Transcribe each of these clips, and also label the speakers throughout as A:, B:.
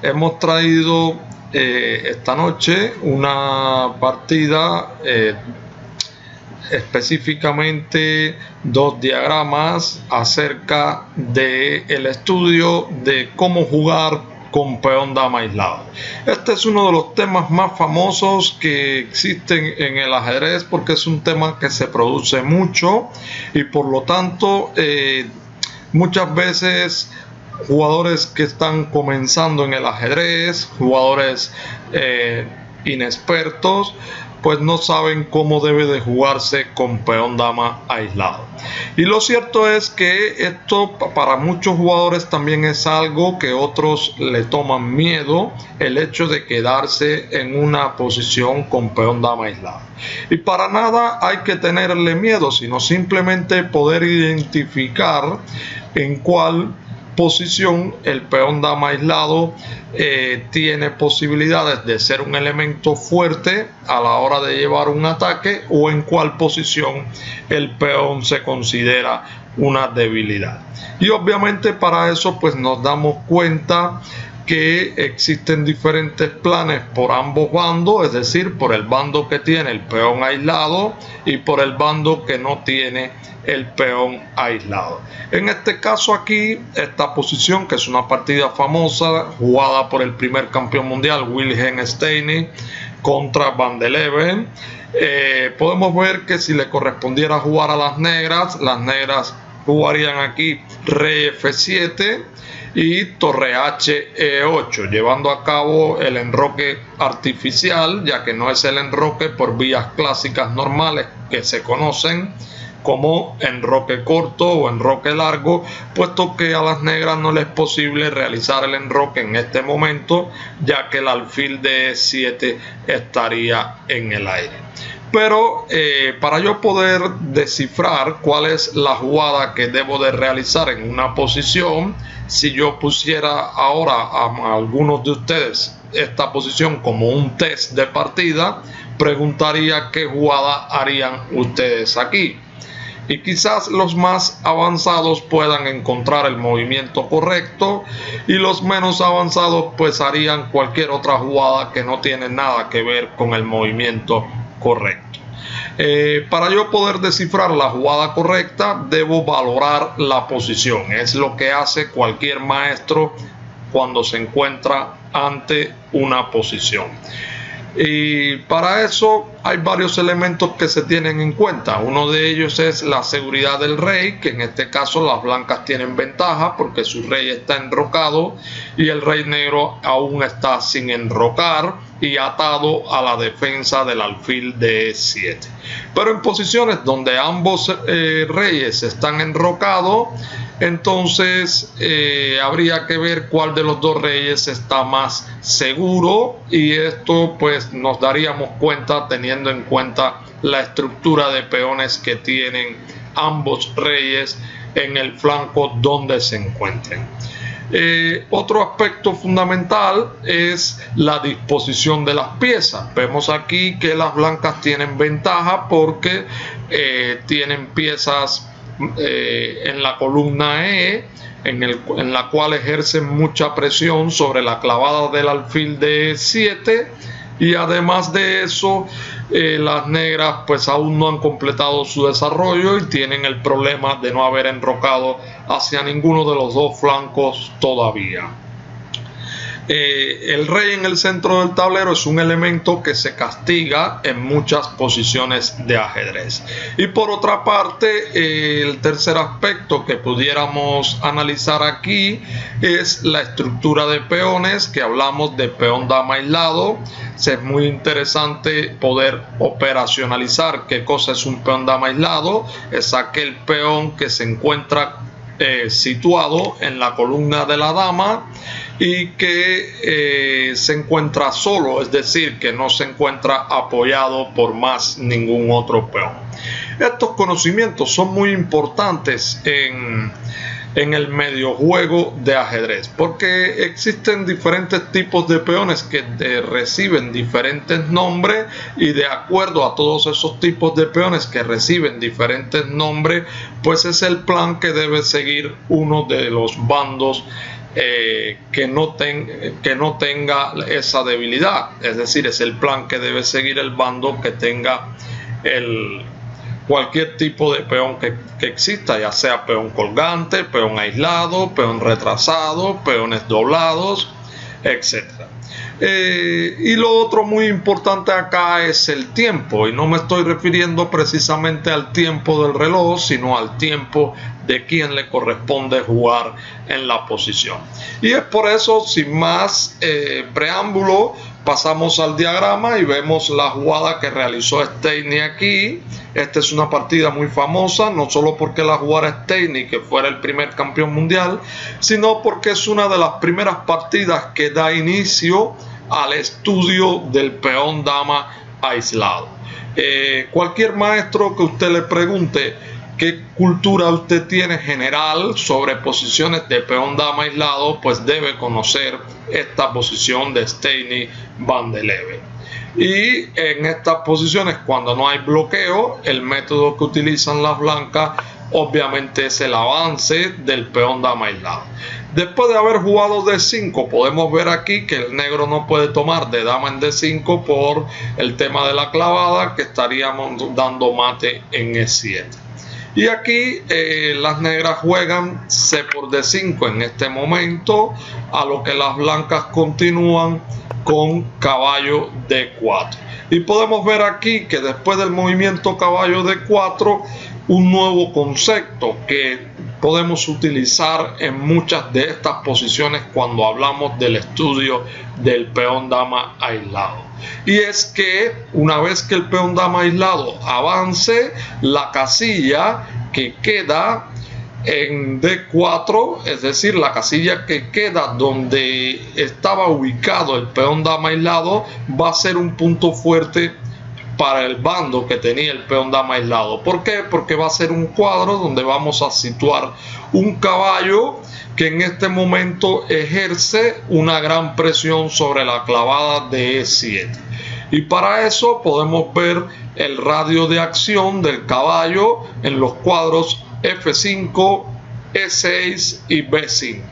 A: Hemos traído esta noche una partida, específicamente dos diagramas acerca del estudio de cómo jugar con peón dama aislado. Este es uno de los temas más famosos que existen en el ajedrez, porque es un tema que se produce mucho y por lo tanto muchas veces jugadores que están comenzando en el ajedrez, jugadores inexpertos, pues no saben cómo debe de jugarse con peón dama aislado. Y lo cierto es que esto para muchos jugadores también es algo que otros le toman miedo, el hecho de quedarse en una posición con peón dama aislado. Y para nada hay que tenerle miedo, sino simplemente poder identificar en cuál posición el peón dama aislado tiene posibilidades de ser un elemento fuerte a la hora de llevar un ataque, o en cuál posición el peón se considera una debilidad. Y obviamente para eso pues nos damos cuenta que existen diferentes planes por ambos bandos, es decir, por el bando que tiene el peón aislado y por el bando que no tiene el peón aislado. En este caso aquí, esta posición, que es una partida famosa jugada por el primer campeón mundial Wilhelm Steiner contra Van der Leeuwen, podemos ver que si le correspondiera jugar a las negras jugarían aquí rey F7 y torre H E8, llevando a cabo el enroque artificial, ya que no es el enroque por vías clásicas normales que se conocen como enroque corto o enroque largo, puesto que a las negras no les es posible realizar el enroque en este momento, ya que el alfil de E7 estaría en el aire. Pero para yo poder descifrar cuál es la jugada que debo de realizar en una posición, si yo pusiera ahora a algunos de ustedes esta posición como un test de partida, preguntaría qué jugada harían ustedes aquí. Y quizás los más avanzados puedan encontrar el movimiento correcto, y los menos avanzados pues harían cualquier otra jugada que no tiene nada que ver con el movimiento correcto. Para yo poder descifrar la jugada correcta, debo valorar la posición. Es lo que hace cualquier maestro cuando se encuentra ante una posición. Y para eso hay varios elementos que se tienen en cuenta. Uno de ellos es la seguridad del rey, que en este caso las blancas tienen ventaja porque su rey está enrocado y el rey negro aún está sin enrocar y atado a la defensa del alfil de E7. Pero en posiciones donde ambos reyes están enrocados, entonces habría que ver cuál de los dos reyes está más seguro, y esto pues nos daríamos cuenta teniendo en cuenta la estructura de peones que tienen ambos reyes en el flanco donde se encuentren. Otro aspecto fundamental es la disposición de las piezas. Vemos aquí que las blancas tienen ventaja porque tienen piezas en la columna E, en la cual ejercen mucha presión sobre la clavada del alfil de E7, y además de eso las negras pues aún no han completado su desarrollo y tienen el problema de no haber enrocado hacia ninguno de los dos flancos todavía. El rey en el centro del tablero es un elemento que se castiga en muchas posiciones de ajedrez. Y por otra parte, el tercer aspecto que pudiéramos analizar aquí es la estructura de peones, que hablamos de peón dama aislado. Es muy interesante poder operacionalizar qué cosa es un peón dama aislado. Es aquel peón que se encuentra situado en la columna de la dama y que se encuentra solo, es decir, que no se encuentra apoyado por más ningún otro peón. Estos conocimientos son muy importantes en el medio juego de ajedrez, porque existen diferentes tipos de peones que reciben diferentes nombres, y de acuerdo a todos esos tipos de peones que reciben diferentes nombres, pues es el plan que debe seguir uno de los bandos que no tenga esa debilidad. Es decir, es el plan que debe seguir el bando que tenga cualquier tipo de peón que exista, ya sea peón colgante, peón aislado, peón retrasado, peones doblados, etc. Y lo otro muy importante acá es el tiempo, y no me estoy refiriendo precisamente al tiempo del reloj, sino al tiempo de quien le corresponde jugar en la posición. Y es por eso, sin más preámbulo, pasamos al diagrama y vemos la jugada que realizó Steiney aquí. Esta es una partida muy famosa, no solo porque la jugara Steiney, que fuera el primer campeón mundial, sino porque es una de las primeras partidas que da inicio al estudio del peón dama aislado. Cualquier maestro que usted le pregunte qué cultura usted tiene general sobre posiciones de peón dama aislado, pues debe conocer esta posición de Steiney van der Leeuwen. Y en estas posiciones, cuando no hay bloqueo, el método que utilizan las blancas obviamente es el avance del peón dama aislado. Después de haber jugado D5, podemos ver aquí que el negro no puede tomar de dama en D5 por el tema de la clavada, que estaríamos dando mate en E7. Y aquí las negras juegan C por D5 en este momento, a lo que las blancas continúan con caballo D4. Y podemos ver aquí que después del movimiento caballo D4, un nuevo concepto que podemos utilizar en muchas de estas posiciones cuando hablamos del estudio del peón dama aislado. Y es que una vez que el peón dama aislado avance, la casilla que queda en D4, es decir, la casilla que queda donde estaba ubicado el peón dama aislado, va a ser un punto fuerte para el bando que tenía el peón dama aislado. ¿Por qué? Porque va a ser un cuadro donde vamos a situar un caballo que en este momento ejerce una gran presión sobre la clavada de E7. Y para eso podemos ver el radio de acción del caballo en los cuadros F5, E6 y B5.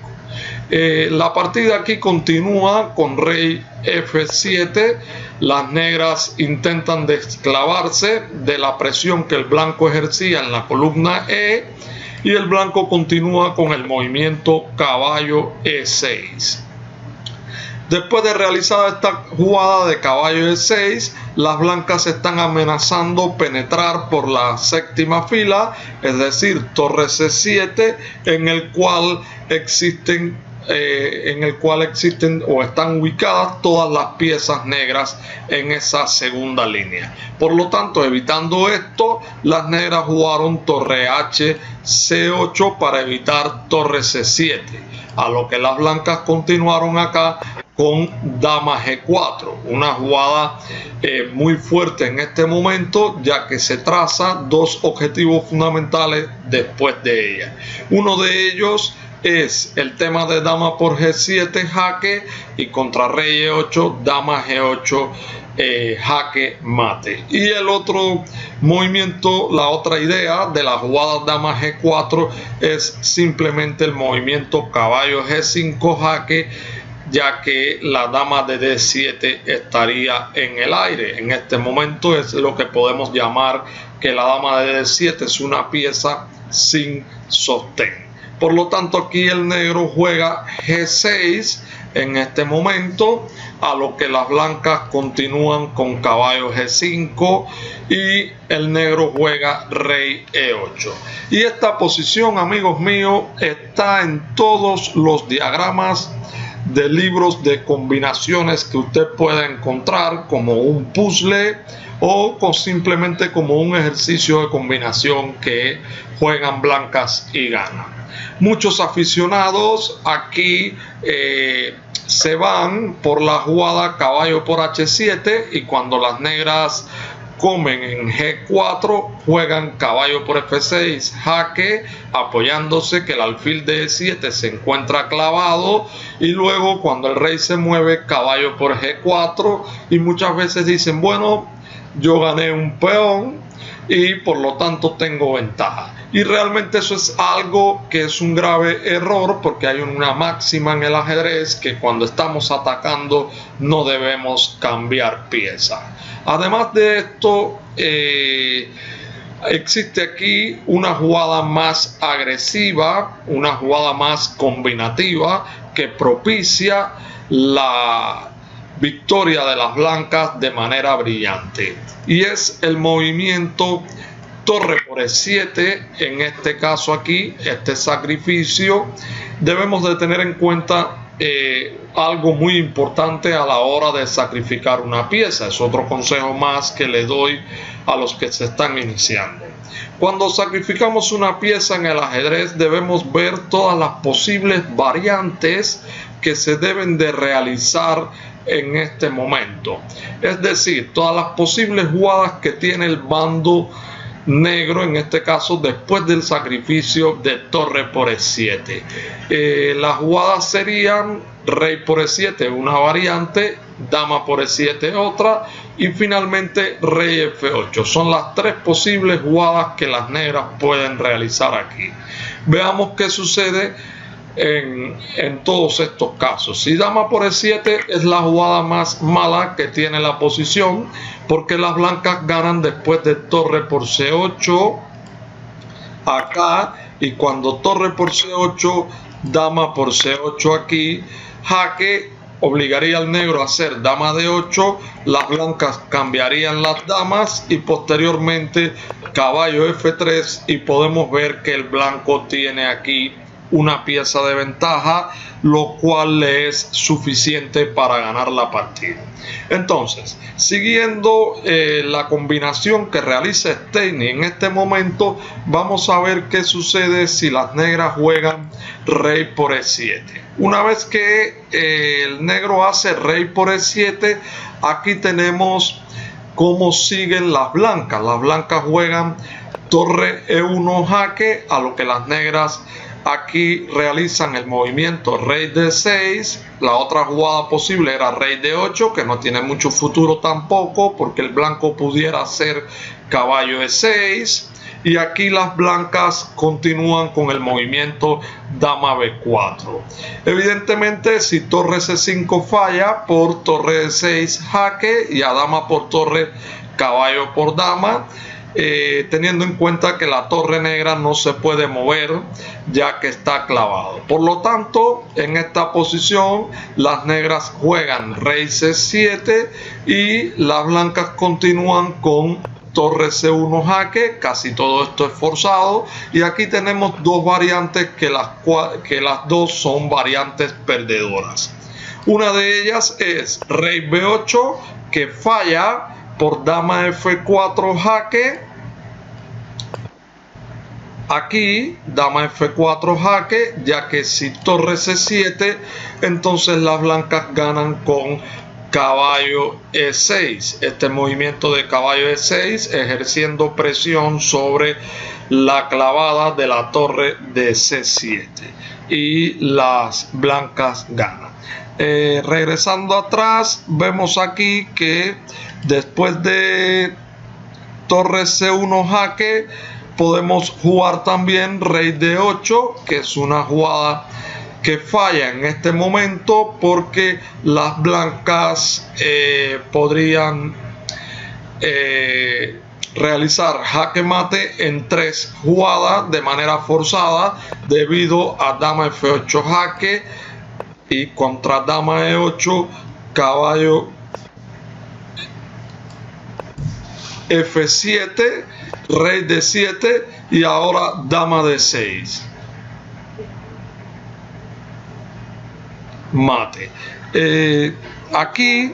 A: La partida aquí continúa con rey F7. Las negras intentan desclavarse de la presión que el blanco ejercía en la columna E, y el blanco continúa con el movimiento caballo E6. Después de realizar esta jugada de caballo E6, las blancas están amenazando penetrar por la séptima fila, es decir, torre C7, en el cual existen o están ubicadas todas las piezas negras en esa segunda línea. Por lo tanto, evitando esto, las negras jugaron torre H C8 para evitar torre C7, a lo que las blancas continuaron acá con dama G4, una jugada muy fuerte en este momento, ya que se traza dos objetivos fundamentales después de ella. Uno de ellos es el tema de dama por G7 jaque, y contra rey E8 dama G8 jaque mate. Y el otro movimiento, la otra idea de la jugada dama G4 es simplemente el movimiento caballo G5 jaque, ya que la dama de D7 estaría en el aire. En este momento es lo que podemos llamar que la dama de D7 es una pieza sin sostén. Por lo tanto, aquí el negro juega G6 en este momento, a lo que las blancas continúan con caballo G5 y el negro juega rey E8. Y esta posición, amigos míos, está en todos los diagramas de libros de combinaciones que usted pueda encontrar, como un puzzle o simplemente como un ejercicio de combinación que juegan blancas y ganan. Muchos aficionados aquí se van por la jugada caballo por H7, y cuando las negras comen en G4 juegan caballo por F6 jaque, apoyándose que el alfil de E7 se encuentra clavado, y luego cuando el rey se mueve caballo por G4, y muchas veces dicen, bueno, yo gané un peón y por lo tanto tengo ventaja. y realmente eso es algo que es un grave error, porque hay una máxima en el ajedrez que cuando estamos atacando no debemos cambiar pieza. Además de esto, existe aquí una jugada más agresiva, una jugada más combinativa que propicia la victoria de las blancas de manera brillante, y es el movimiento torre por E7. En este caso aquí, este sacrificio, debemos de tener en cuenta algo muy importante a la hora de sacrificar una pieza. Es otro consejo más que le doy a los que se están iniciando. Cuando sacrificamos una pieza en el ajedrez, debemos ver todas las posibles variantes que se deben de realizar en este momento, es decir, todas las posibles jugadas que tiene el bando negro, en este caso después del sacrificio de torre por E7. Las jugadas serían rey por E7 una variante, dama por E7 otra, y finalmente rey F8. Son las tres posibles jugadas que las negras pueden realizar aquí. Veamos qué sucede en todos estos casos. Si dama por E7 es la jugada más mala que tiene la posición, porque las blancas ganan después de torre por C8 acá, y cuando torre por C8, dama por C8 aquí, jaque obligaría al negro a hacer dama D8, las blancas cambiarían las damas y posteriormente caballo F3, y podemos ver que el blanco tiene aquí una pieza de ventaja, lo cual le es suficiente para ganar la partida. Entonces, siguiendo la combinación que realiza Steinitz en este momento, vamos a ver qué sucede si las negras juegan rey por E7. Una vez que el negro hace rey por E7, aquí tenemos cómo siguen las blancas. Las blancas juegan torre E1 jaque, a lo que las negras aquí realizan el movimiento rey D6. La otra jugada posible era rey D8, que no tiene mucho futuro tampoco, porque el blanco pudiera hacer caballo E6. Y aquí las blancas continúan con el movimiento dama B4. Evidentemente, si torre C5 falla, por torre D6 jaque, y a dama por torre, caballo por dama. Teniendo en cuenta que la torre negra no se puede mover ya que está clavado. Por lo tanto, en esta posición las negras juegan rey C7 y las blancas continúan con torre C1 jaque. Casi todo esto es forzado, y aquí tenemos dos variantes que las dos son variantes perdedoras. Una de ellas es rey B8, que falla por dama F4 jaque. Aquí dama F4 jaque, ya que si torre C7, entonces las blancas ganan con caballo E6. Este movimiento de caballo E6 ejerciendo presión sobre la clavada de la torre de C7, y las blancas ganan. Regresando atrás, vemos aquí que después de torre C1 jaque podemos jugar también rey D8, que es una jugada que falla en este momento porque las blancas podrían realizar jaque mate en tres jugadas de manera forzada, debido a dama F8 jaque, y contra dama E8 caballo F7, rey D7 y ahora dama D6 mate. Aquí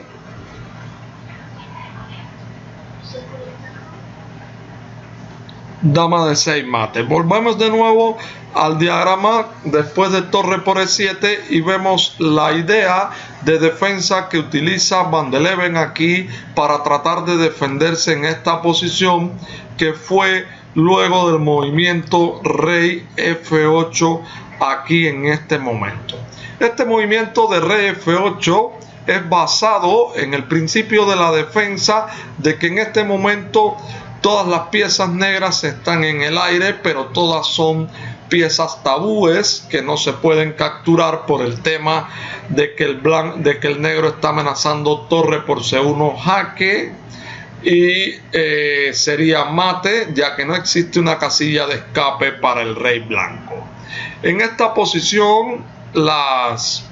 A: dama D6 mate. Volvemos de nuevo al diagrama después de torre por E7 y vemos la idea de defensa que utiliza Van der Leeuwen aquí para tratar de defenderse en esta posición, que fue luego del movimiento rey F8 aquí en este momento. Este movimiento de rey F8 es basado en el principio de la defensa, de que en este momento Todas las piezas negras están en el aire, pero todas son piezas tabúes que no se pueden capturar por el tema de que el negro está amenazando torre por C1 jaque y sería mate, ya que no existe una casilla de escape para el rey blanco. En esta posición las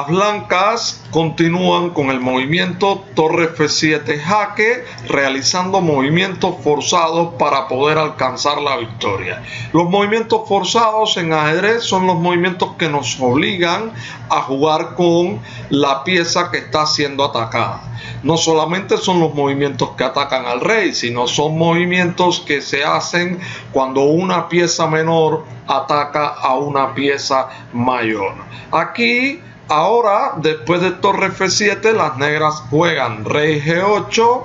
A: blancas continúan con el movimiento torre F7 jaque, realizando movimientos forzados para poder alcanzar la victoria. Los movimientos forzados en ajedrez son los movimientos que nos obligan a jugar con la pieza que está siendo atacada. No solamente son los movimientos que atacan al rey, sino son movimientos que se hacen cuando una pieza menor ataca a una pieza mayor. Aquí, ahora, después de torre F7, las negras juegan rey G8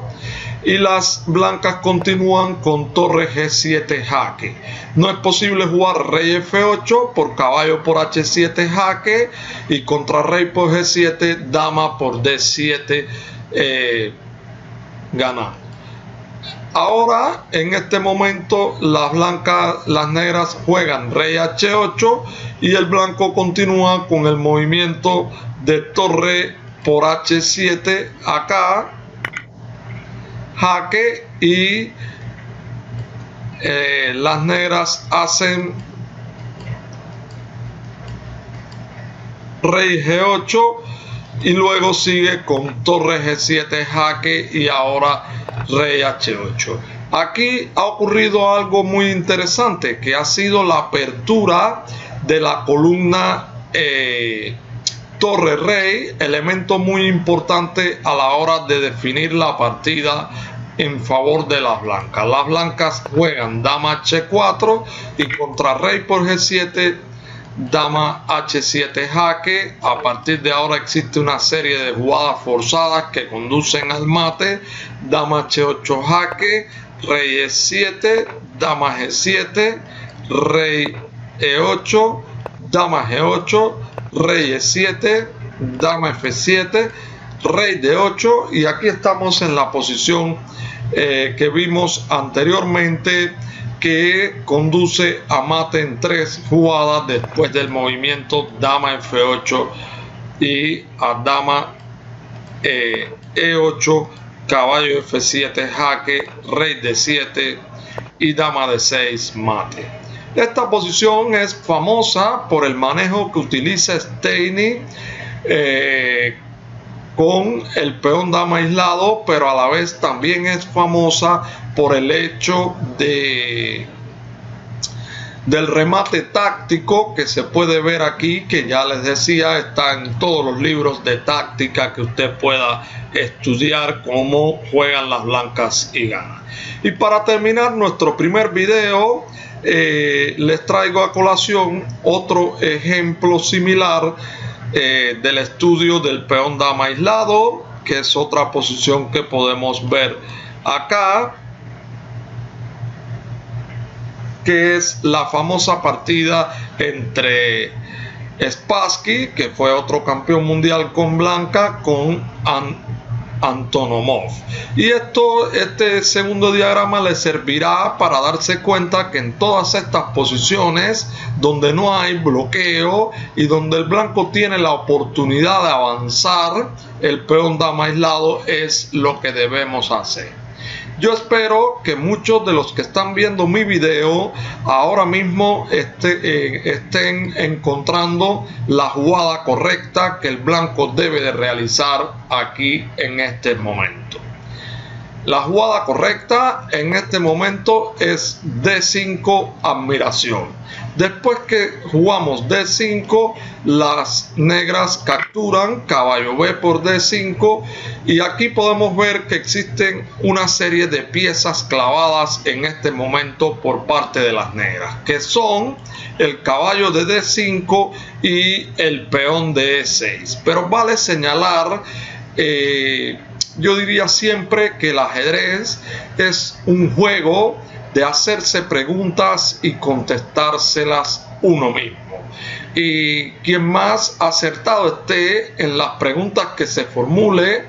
A: y las blancas continúan con torre G7 jaque. No es posible jugar rey F8 por caballo por H7 jaque y contra rey por G7, dama por D7 ganar. Ahora, en este momento, las negras juegan rey H8 y el blanco continúa con el movimiento de torre por H7 acá, jaque, y las negras hacen rey G8 y luego sigue con torre G7 jaque y ahora rey H8. Aquí ha ocurrido algo muy interesante, que ha sido la apertura de la columna torre rey, elemento muy importante a la hora de definir la partida en favor de las blancas. Las blancas juegan dama H4 y contra rey por G7, dama H7 jaque. A partir de ahora existe una serie de jugadas forzadas que conducen al mate. Dama H8 jaque, rey E7, dama G7, rey E8, dama G8, rey E7, dama F7, rey D8, y aquí estamos en la posición que vimos anteriormente, que conduce a mate en 3 jugadas después del movimiento dama F8 y a dama E8, caballo F7 jaque, rey D7 y dama D6 mate. Esta posición es famosa por el manejo que utiliza Steinitz con el peón dama aislado, pero a la vez también es famosa por el hecho del remate táctico que se puede ver aquí, que ya les decía, está en todos los libros de táctica que usted pueda estudiar cómo juegan las blancas y ganan. Y para terminar nuestro primer video, les traigo a colación otro ejemplo similar del estudio del peón dama aislado, que es otra posición que podemos ver acá, que es la famosa partida entre Spassky, que fue otro campeón mundial con blanca, con Antonov. Y este segundo diagrama le servirá para darse cuenta que en todas estas posiciones donde no hay bloqueo y donde el blanco tiene la oportunidad de avanzar, el peón dama aislado es lo que debemos hacer. Yo espero que muchos de los que están viendo mi video ahora mismo estén encontrando la jugada correcta que el blanco debe de realizar aquí en este momento. La jugada correcta en este momento es D5 admiración. Después que jugamos D5, las negras capturan caballo B por D5 y aquí podemos ver que existen una serie de piezas clavadas en este momento por parte de las negras, que son el caballo de D5 y el peón de E6. Pero vale señalar, yo diría siempre que el ajedrez es un juego de hacerse preguntas y contestárselas uno mismo. Y quien más acertado esté en las preguntas que se formule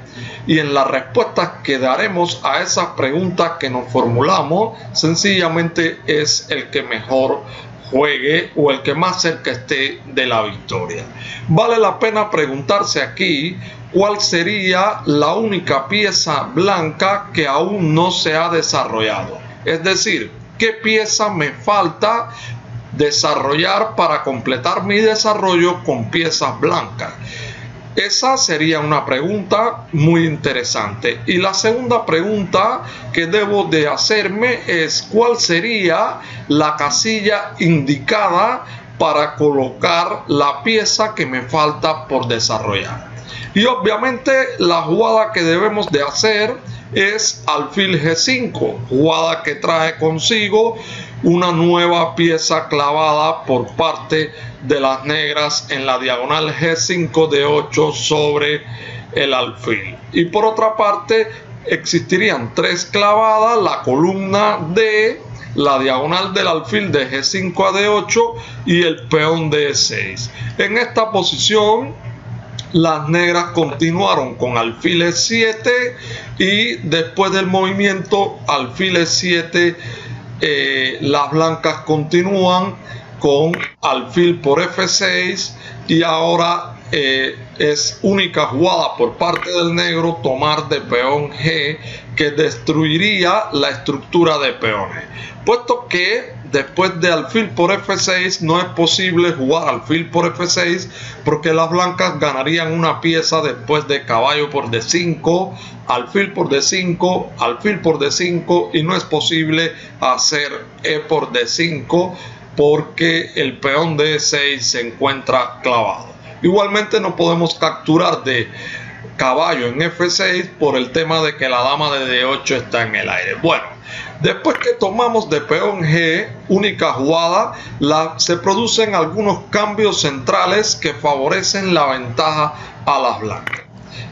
A: y en las respuestas que daremos a esas preguntas que nos formulamos, sencillamente es el que mejor juegue o el que más cerca esté de la victoria. Vale la pena preguntarse aquí cuál sería la única pieza blanca que aún no se ha desarrollado. Es decir, qué pieza me falta desarrollar para completar mi desarrollo con piezas blancas. Esa sería una pregunta muy interesante. Y la segunda pregunta que debo de hacerme es ¿cuál sería la casilla indicada para colocar la pieza que me falta por desarrollar? Y obviamente la jugada que debemos de hacer es alfil G5, jugada que trae consigo una nueva pieza clavada por parte de las negras en la diagonal G5 de 8 sobre el alfil. Y por otra parte existirían tres clavadas, la columna D, la diagonal del alfil de G5 a D8 y el peón de E6. En esta posición las negras continuaron con alfil E7 y después del movimiento alfil E7 las blancas continúan con alfil por F6 y ahora es única jugada por parte del negro tomar de peón G, que destruiría la estructura de peones, puesto que después de alfil por F6 no es posible jugar alfil por F6 porque las blancas ganarían una pieza después de caballo por D5, alfil por D5, alfil por D5 y no es posible hacer E por D5 porque el peón de E6 se encuentra clavado. Igualmente no podemos capturar de caballo en F6 por el tema de que la dama de D8 está en el aire. Bueno, después que tomamos de peón G, única jugada, se producen algunos cambios centrales que favorecen la ventaja a las blancas.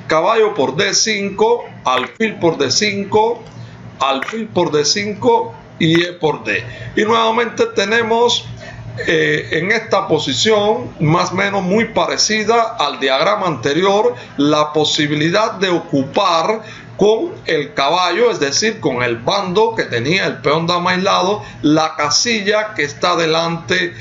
A: Caballo por D5, alfil por D5, alfil por D5 y E por D. Y nuevamente tenemos en esta posición más o menos muy parecida al diagrama anterior la posibilidad de ocupar con el caballo, es decir, con el bando que tenía el peón dama aislado, la casilla que está delante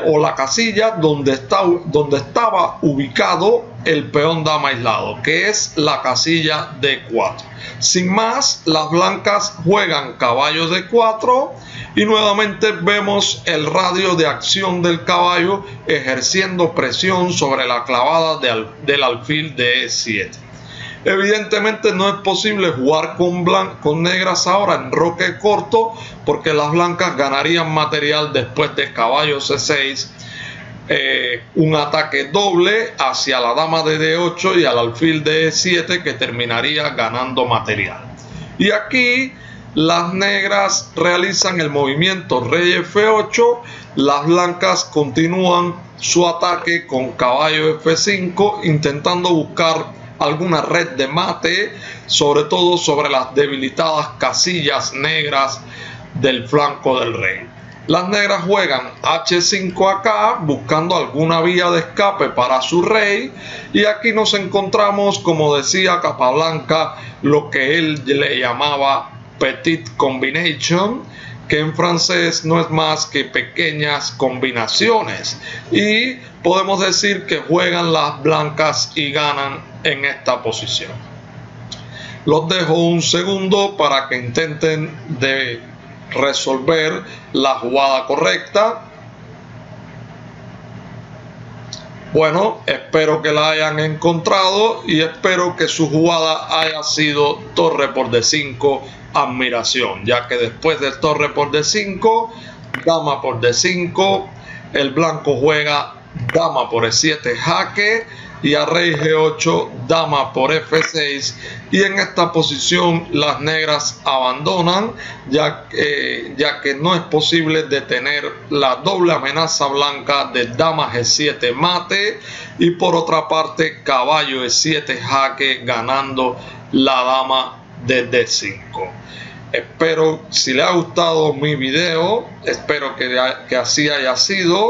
A: o la casilla donde estaba ubicado el peón dama aislado, que es la casilla D4. Sin más, las blancas juegan caballo D4 y nuevamente vemos el radio de acción del caballo ejerciendo presión sobre la clavada del alfil de E7. Evidentemente no es posible jugar con negras ahora en roque corto porque las blancas ganarían material después de caballo C6, un ataque doble hacia la dama de D8 y al alfil de E7 que terminaría ganando material. Y aquí las negras realizan el movimiento rey F8, las blancas continúan su ataque con caballo F5 intentando buscar alguna red de mate, sobre todo sobre las debilitadas casillas negras del flanco del rey. Las negras juegan H5 acá, buscando alguna vía de escape para su rey, y aquí nos encontramos, como decía Capablanca, lo que él le llamaba petit combination, que en francés no es más que pequeñas combinaciones, y podemos decir que juegan las blancas y ganan en esta posición. Los dejo un segundo para que intenten de resolver la jugada correcta. Bueno, espero que la hayan encontrado y espero que su jugada haya sido torre por D5, admiración, ya que después de torre por D5, dama por D5, el blanco juega dama por E7 jaque y a rey G8 dama por F6, y en esta posición las negras abandonan ya que no es posible detener la doble amenaza blanca de dama G7 mate y por otra parte caballo E7 jaque ganando la dama de D5. Espero, si le ha gustado mi video, espero que así haya sido.